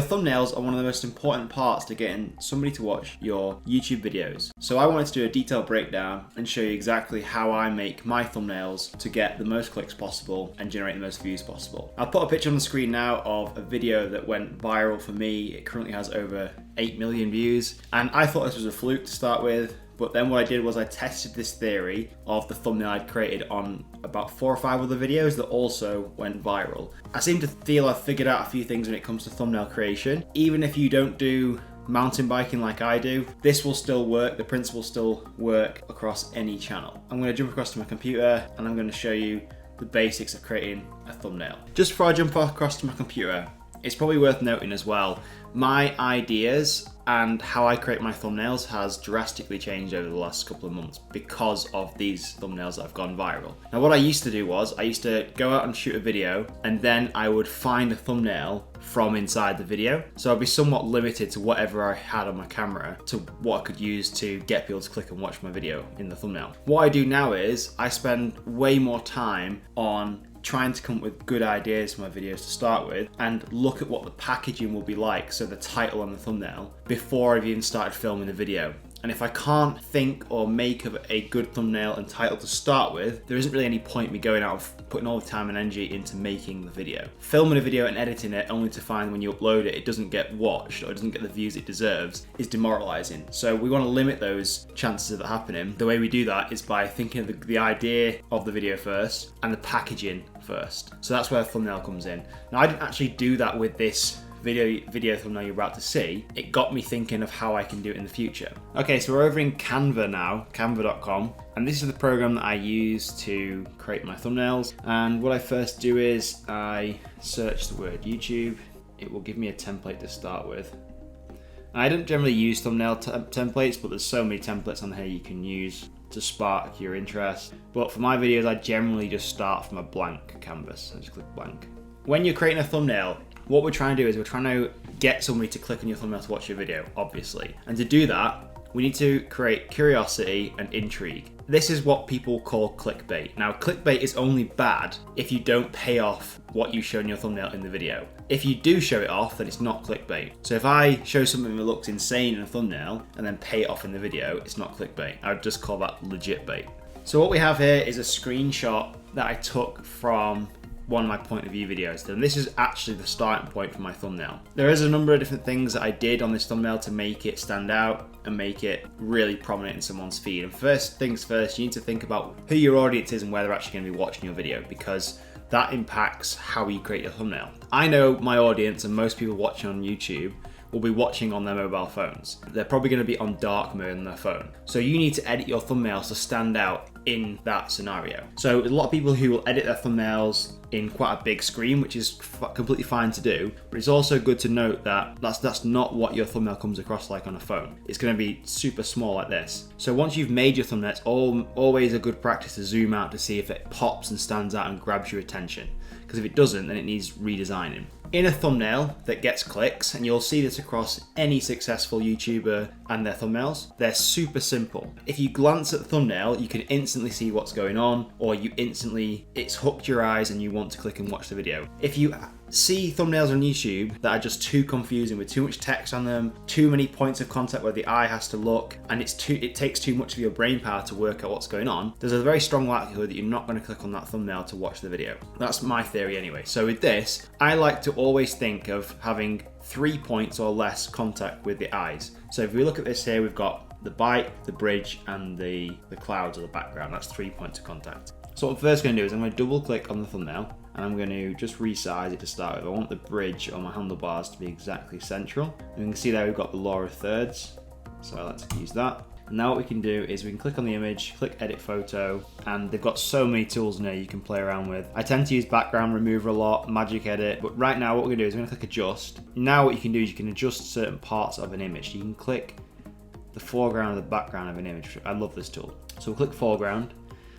Thumbnails are one of the most important parts to getting somebody to watch your YouTube videos. So I wanted to do a detailed breakdown and show you exactly how I make my thumbnails to get the most clicks possible and generate the most views possible. I'll put a picture on the screen now of a video that went viral for me. It currently has over 8 million views, and I thought this was a fluke to start with. But then what I did was I tested this theory of the thumbnail I'd created on about 4 or 5 other videos that also went viral. I seem to feel I've figured out a few things when it comes to thumbnail creation. Even if you don't do mountain biking like I do, this will still work. The principles still work across any channel. I'm going to jump across to my computer and I'm going to show you the basics of creating a thumbnail. Just before I jump across to my computer, it's probably worth noting as well, my ideas and how I create my thumbnails has drastically changed over the last couple of months because of these thumbnails that have gone viral. Now what I used to do was, I used to go out and shoot a video and then I would find a thumbnail from inside the video. So I'd be somewhat limited to whatever I had on my camera to what I could use to get people to click and watch my video in the thumbnail. What I do now is I spend way more time on trying to come up with good ideas for my videos to start with and look at what the packaging will be like, so the title and the thumbnail, before I've even started filming the video. And if I can't think or make of a good thumbnail and title to start with, there isn't really any point me going out of putting all the time and energy into making the video. Filming a video and editing it only to find when you upload it, it doesn't get watched or it doesn't get the views it deserves is demoralizing. So we want to limit those chances of it happening. The way we do that is by thinking of the idea of the video first and the packaging first. So that's where the thumbnail comes in. Now I didn't actually do that with this video thumbnail you're about to see. It got me thinking of how I can do it in the future. Okay, so we're over in Canva now, canva.com, and this is the program that I use to create my thumbnails. And what I first do is I search the word YouTube. It will give me a template to start with. I don't generally use thumbnail templates, but there's so many templates on here you can use to spark your interest. But for my videos, I generally just start from a blank canvas. I just click blank. When you're creating a thumbnail, what we're trying to do is we're trying to get somebody to click on your thumbnail to watch your video, obviously. And to do that, we need to create curiosity and intrigue. This is what people call clickbait. Now, clickbait is only bad if you don't pay off what you show in your thumbnail in the video. If you do show it off, then it's not clickbait. So if I show something that looks insane in a thumbnail and then pay it off in the video, it's not clickbait. I would just call that legit bait. So what we have here is a screenshot that I took from one of my point of view videos, and this is actually the starting point for my thumbnail. There is a number of different things that I did on this thumbnail to make it stand out and make it really prominent in someone's feed. And first things first, you need to think about who your audience is and where they're actually going to be watching your video, because that impacts how you create your thumbnail. I know my audience and most people watching on YouTube will be watching on their mobile phones. They're probably going to be on dark mode on their phone. So you need to edit your thumbnails to stand out in that scenario. So a lot of people who will edit their thumbnails in quite a big screen, which is completely fine to do, but it's also good to note that that's not what your thumbnail comes across like on a phone. It's going to be super small like this. So once you've made your thumbnail, it's always a good practice to zoom out to see if it pops and stands out and grabs your attention. Because if it doesn't, then it needs redesigning. In a thumbnail that gets clicks, and you'll see this across any successful YouTuber and their thumbnails, they're super simple. If you glance at the thumbnail, you can instantly see what's going on, or it's hooked your eyes and you want to click and watch the video. If you see thumbnails on YouTube that are just too confusing with too much text on them, too many points of contact where the eye has to look, and it takes too much of your brain power to work out what's going on, there's a very strong likelihood that you're not going to click on that thumbnail to watch the video. That's my theory anyway. So with this, I like to always think of having 3 points or less contact with the eyes. So if we look at this here, we've got the bike, the bridge, and the clouds or the background. That's 3 points of contact. So what I'm first going to do is I'm going to double click on the thumbnail and I'm going to just resize it to start with. I want the bridge on my handlebars to be exactly central. And you can see there we've got the law of thirds. So let's use that. And now what we can do is we can click on the image, click edit photo, and they've got so many tools in there you can play around with. I tend to use background remover a lot, magic edit, but right now what we're going to do is we're going to click adjust. Now what you can do is you can adjust certain parts of an image. You can click the foreground or the background of an image. I love this tool. So we'll click foreground,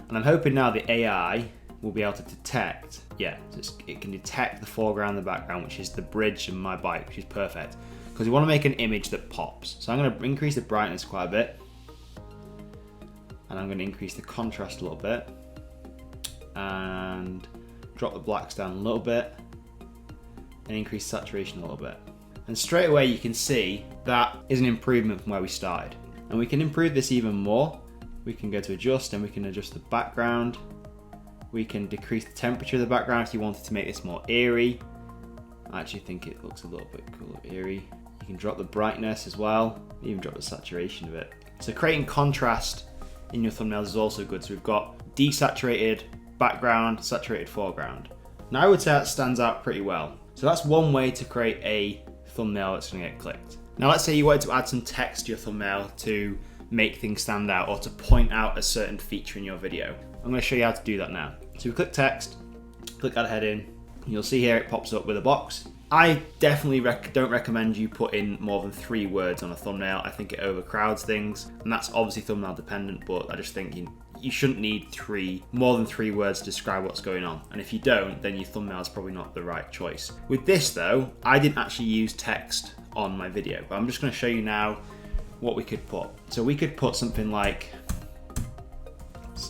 and I'm hoping now the AI will be able to detect, it can detect the foreground and the background, which is the bridge and my bike, which is perfect. Because we want to make an image that pops. So I'm going to increase the brightness quite a bit. And I'm going to increase the contrast a little bit. And drop the blacks down a little bit. And increase saturation a little bit. And straight away you can see that is an improvement from where we started. And we can improve this even more. We can go to adjust and we can adjust the background. We can decrease the temperature of the background if you wanted to make this more eerie. I actually think it looks a little bit cool, eerie. You can drop the brightness as well, even drop the saturation of it. So creating contrast in your thumbnails is also good. So we've got desaturated background, saturated foreground. Now I would say that stands out pretty well. So that's one way to create a thumbnail that's gonna get clicked. Now let's say you wanted to add some text to your thumbnail to make things stand out or to point out a certain feature in your video. I'm gonna show you how to do that now. So we click text, click add heading, and you'll see here it pops up with a box. I definitely don't recommend you put in more than 3 words on a thumbnail. I think it overcrowds things, and that's obviously thumbnail dependent, but I just think you shouldn't need more than 3 words to describe what's going on. And if you don't, then your thumbnail is probably not the right choice. With this though, I didn't actually use text on my video, but I'm just gonna show you now what we could put. So we could put something like,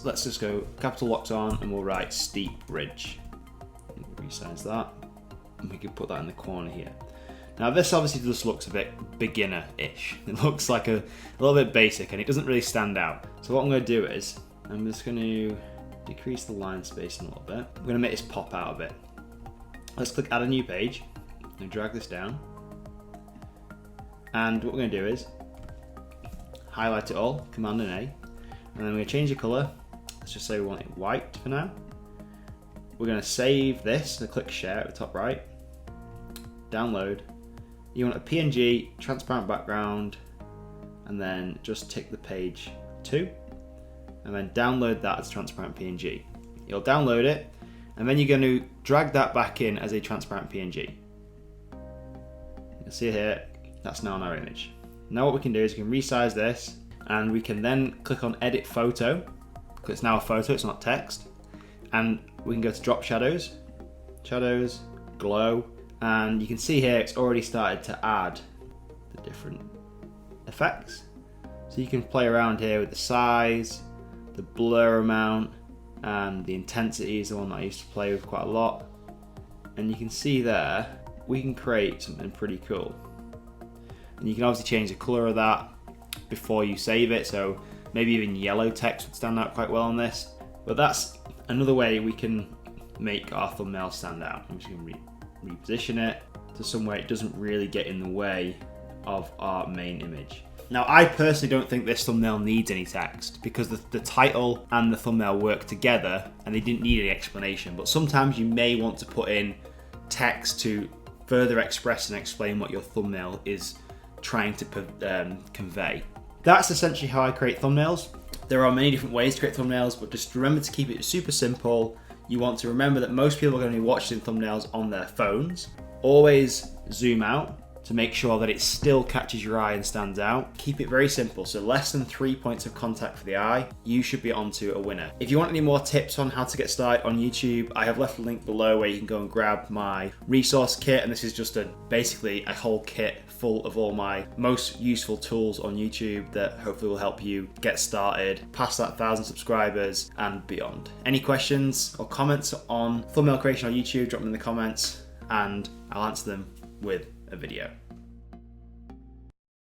let's just go capital locks on and we'll write steep ridge. Resize that. And we could put that in the corner here. Now this obviously just looks a bit beginner-ish. It looks like a little bit basic and it doesn't really stand out. So what I'm gonna do is, I'm just gonna decrease the line spacing a little bit. I'm gonna make this pop out a bit. Let's click add a new page and drag this down. And what we're gonna do is highlight it all, Command and A, and then we're gonna change the color. Let's just say we want it white for now. We're gonna save this, and click share at the top right, download. You want a PNG, transparent background, and then just tick the page 2, and then download that as transparent PNG. You'll download it, and then you're gonna drag that back in as a transparent PNG. You'll see here, that's now on our image. Now what we can do is we can resize this, and we can then click on edit photo, because it's now a photo, it's not text. And we can go to drop shadows, glow, and you can see here it's already started to add the different effects. So you can play around here with the size, the blur amount, and the intensity is the one that I used to play with quite a lot. And you can see there, we can create something pretty cool. And you can obviously change the color of that before you save it, so maybe even yellow text would stand out quite well on this. But that's another way we can make our thumbnail stand out. I'm just going to reposition it to somewhere it doesn't really get in the way of our main image. Now I personally don't think this thumbnail needs any text because the title and the thumbnail work together and they didn't need any explanation, but sometimes you may want to put in text to further express and explain what your thumbnail is trying to convey. That's essentially how I create thumbnails. There are many different ways to create thumbnails, but just remember to keep it super simple. You want to remember that most people are going to be watching thumbnails on their phones. Always zoom out to make sure that it still catches your eye and stands out. Keep it very simple, so less than 3 points of contact for the eye, you should be onto a winner. If you want any more tips on how to get started on YouTube, I have left a link below where you can go and grab my resource kit, and this is just basically a whole kit full of all my most useful tools on YouTube that hopefully will help you get started, past that 1,000 subscribers and beyond. Any questions or comments on thumbnail creation on YouTube, drop them in the comments and I'll answer them with a video.